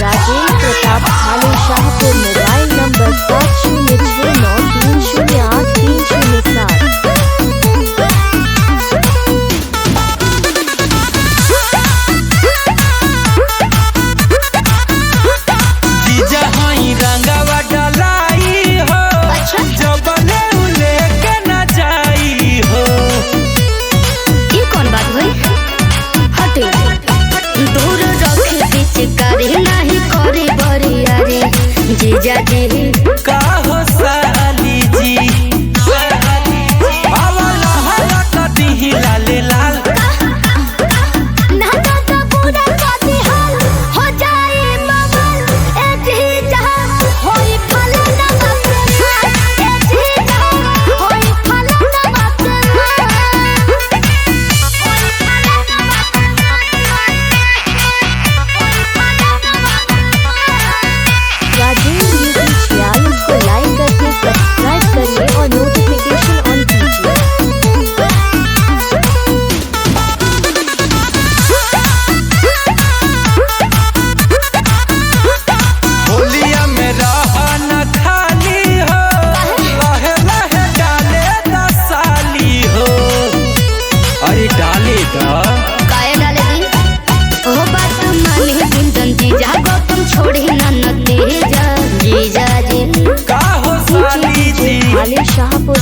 राजेंद्र प्रताप भाले Shahpur. Mobile number 7069308307। जीजा जी का हो साली जी आवाला हला कदी लाले लाल ना तो पूरा काती हाल हो जाए बबल ए जीजा होई फलना बकरा ए जीजा होई फलना बकरा राजेंद्र को लाइक करके सब्सक्राइब करिए और नोटिफिकेशन ऑन कीजिए। होलिया में रहना खाली हो लहे लहे डाले दसाली हो। अरे डाले दा काहे डाले दी ओ बात माने गुंजन जीजा गौतम छोड़ी ना जीजा जी का हो साली जी भाले शाहपुर।